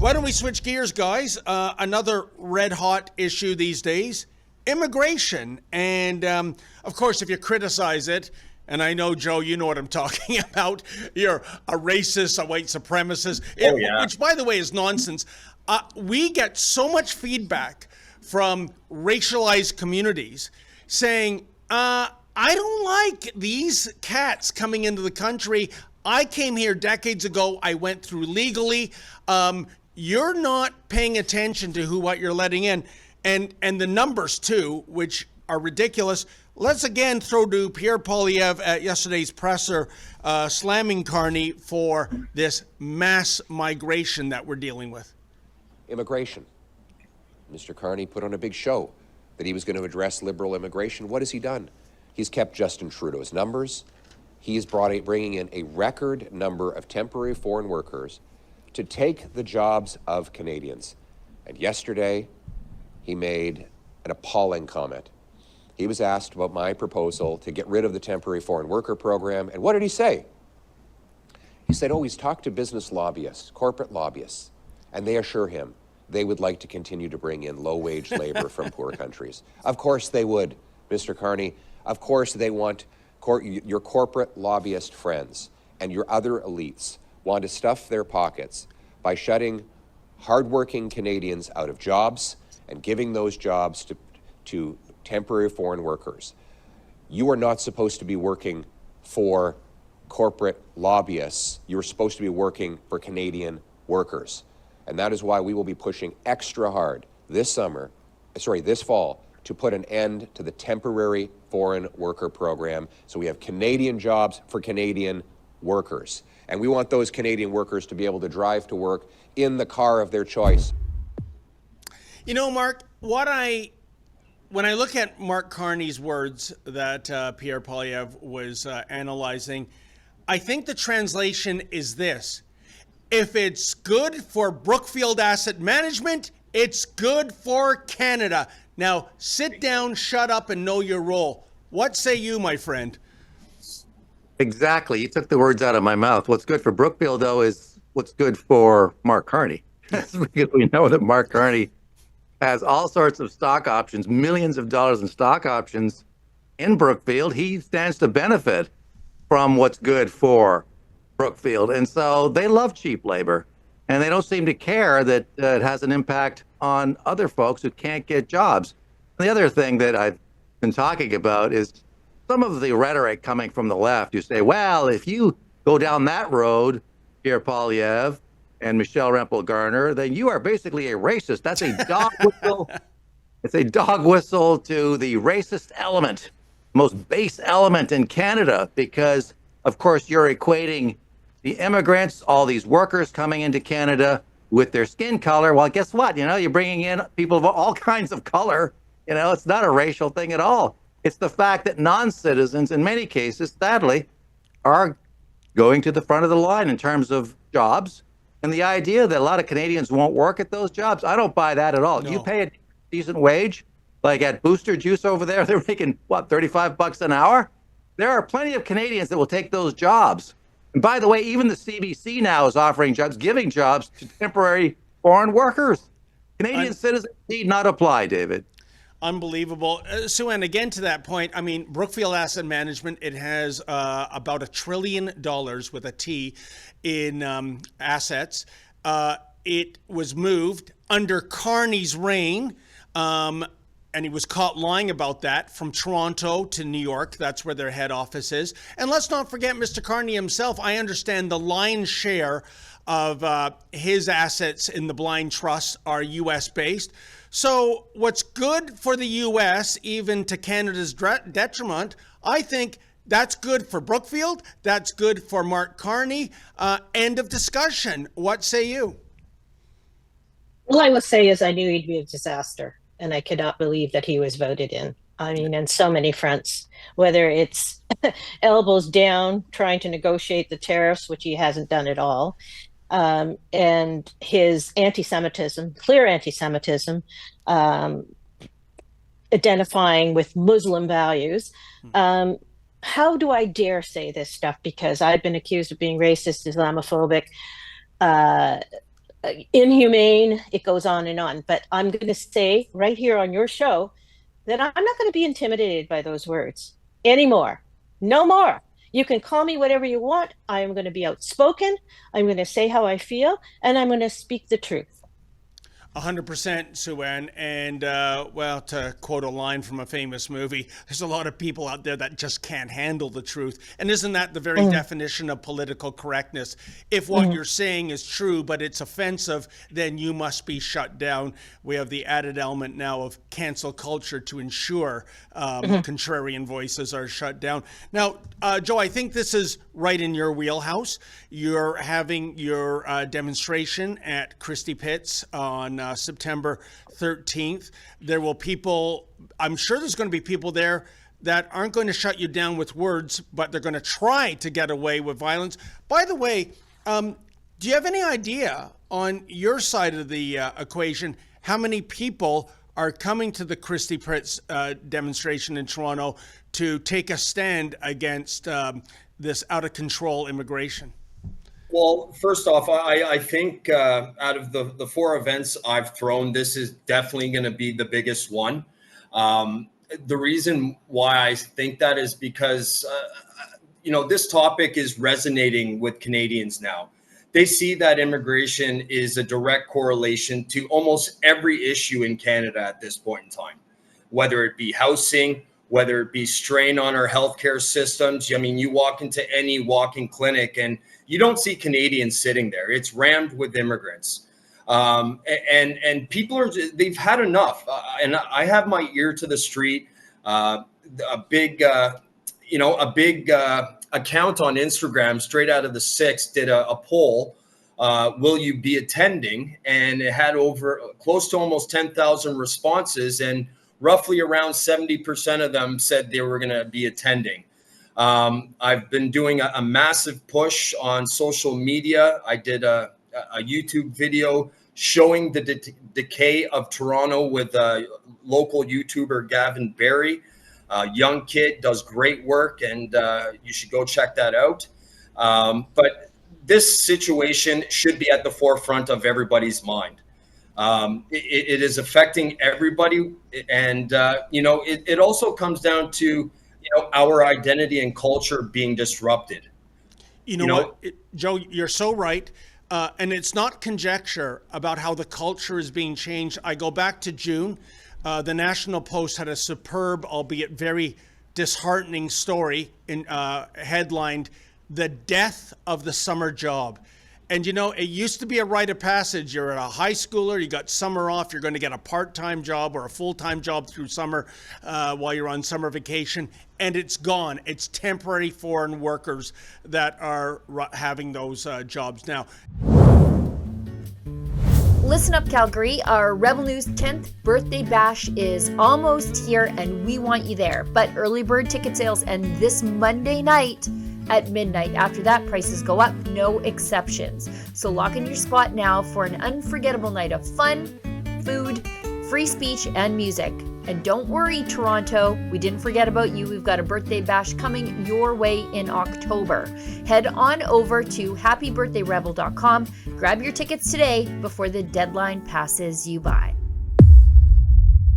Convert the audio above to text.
Why don't we switch gears, guys? Another red-hot issue these days, immigration. And, of course, if you criticize it, and I know, Joe, you know what I'm talking about, you're a racist, a white supremacist, which, by the way, is nonsense. We get so much feedback from racialized communities saying, I don't like these cats coming into the country. I came here decades ago. I went through legally. You're not paying attention to what you're letting in. And the numbers, too, which are ridiculous. Let's again throw to Pierre Poilievre at yesterday's presser, slamming Carney for this mass migration that we're dealing with. Immigration. Mr. Carney put on a big show that he was going to address liberal immigration. What has he done? He's kept Justin Trudeau's numbers. He's bringing in a record number of temporary foreign workers to take the jobs of Canadians. And yesterday, he made an appalling comment. He was asked about my proposal to get rid of the temporary foreign worker program. And what did he say? He said, he's talked to business lobbyists, corporate lobbyists, and they assure him they would like to continue to bring in low-wage labor from poor countries. Of course they would, Mr. Carney. Of course they want your corporate lobbyist friends and your other elites want to stuff their pockets by shutting hardworking Canadians out of jobs and giving those jobs to temporary foreign workers. You are not supposed to be working for corporate lobbyists. You're supposed to be working for Canadian workers. And that is why we will be pushing extra hard this fall, to put an end to the temporary foreign worker program so we have Canadian jobs for Canadian workers. And we want those Canadian workers to be able to drive to work in the car of their choice. You know, Mark, when I look at Mark Carney's words that Pierre Poilievre was analyzing, I think the translation is this. If it's good for Brookfield Asset Management, it's good for Canada. Now, sit down, shut up, and know your role. What say you, my friend? Exactly. You took the words out of my mouth. What's good for Brookfield, though, is what's good for Mark Carney. Because we know that Mark Carney has all sorts of stock options, millions of dollars in stock options in Brookfield. He stands to benefit from what's good for Brookfield. And so they love cheap labor. And they don't seem to care that it has an impact on other folks who can't get jobs. And the other thing that I've been talking about is some of the rhetoric coming from the left. You say, well, if you go down that road, Pierre Poilievre and Michelle Rempel-Garner, then you are basically a racist. That's a dog whistle. It's a dog whistle to the racist element, most base element in Canada, because, of course, you're equating the immigrants, all these workers coming into Canada with their skin color. Well, guess what? You're bringing in people of all kinds of color. It's not a racial thing at all. It's the fact that non-citizens, in many cases, sadly, are going to the front of the line in terms of jobs. And the idea that a lot of Canadians won't work at those jobs, I don't buy that at all. No. You pay a decent wage, like at Booster Juice over there, they're making, $35 an hour? There are plenty of Canadians that will take those jobs. And by the way, even the CBC now is offering jobs, giving jobs to temporary foreign workers. Canadian citizens need not apply, David. Unbelievable. Sue Ann, again to that point, Brookfield Asset Management, it has about $1 trillion with a T in assets. It was moved under Carney's reign, and he was caught lying about that, from Toronto to New York. That's where their head office is. And let's not forget Mr. Carney himself. I understand the lion's share of his assets in the blind trust are U.S. based. So what's good for the U.S., even to Canada's detriment, I think that's good for Brookfield. That's good for Mark Carney. End of discussion. What say you? All I will say is I knew he'd be a disaster, and I could not believe that he was voted in. On so many fronts, whether it's elbows down, trying to negotiate the tariffs, which he hasn't done at all, and his anti-Semitism, clear anti-Semitism, identifying with Muslim values. How do I dare say this stuff? Because I've been accused of being racist, Islamophobic, inhumane. It goes on and on. But I'm going to say right here on your show that I'm not going to be intimidated by those words anymore. No more. You can call me whatever you want. I am going to be outspoken. I'm going to say how I feel, and I'm going to speak the truth. 100%, Sue-Ann. And, well, to quote a line from a famous movie, there's a lot of people out there that just can't handle the truth. And isn't that the very definition of political correctness? If what you're saying is true, but it's offensive, then you must be shut down. We have the added element now of cancel culture to ensure contrarian voices are shut down. Now, Joe, I think this is right in your wheelhouse. You're having your demonstration at Christie Pitts on September 13th. There will I'm sure there's going to be people there that aren't going to shut you down with words, but they're going to try to get away with violence. By the way, do you have any idea on your side of the equation how many people are coming to the Christie Pitts demonstration in Toronto to take a stand against this out-of-control immigration? Well, first off, I think out of the four events I've thrown, this is definitely going to be the biggest one. The reason why I think that is because, this topic is resonating with Canadians now. They see that immigration is a direct correlation to almost every issue in Canada at this point in time, whether it be housing, whether it be strain on our healthcare systems. I mean, you walk into any walk-in clinic and you don't see Canadians sitting there. It's rammed with immigrants. And people they've had enough. And I have my ear to the street. A big account on Instagram, straight out of the 6th, did a poll. Will you be attending? And it had close to almost 10,000 responses. And roughly around 70% of them said they were going to be attending. I've been doing a massive push on social media. I did a YouTube video showing the decay of Toronto with local YouTuber Gavin Barry. Young kid, does great work, and you should go check that out. But this situation should be at the forefront of everybody's mind. It is affecting everybody. And, it also comes down to, our identity and culture being disrupted. You know what, Joe, you're so right. And it's not conjecture about how the culture is being changed. I go back to June. The National Post had a superb, albeit very disheartening story headlined, "The Death of the Summer Job." And, it used to be a rite of passage. You're a high schooler, you got summer off, you're going to get a part-time job or a full-time job through summer while you're on summer vacation. And it's gone. It's temporary foreign workers that are having those jobs now. Listen up, Calgary. Our Rebel News 10th birthday bash is almost here, and we want you there. But early bird ticket sales end this Monday night at midnight. After that, prices go up, no exceptions. So lock in your spot now for an unforgettable night of fun, food, free speech, and music. And don't worry, Toronto, we didn't forget about you. We've got a birthday bash coming your way in October. Head on over to happybirthdayrebel.com. Grab your tickets today before the deadline passes you by.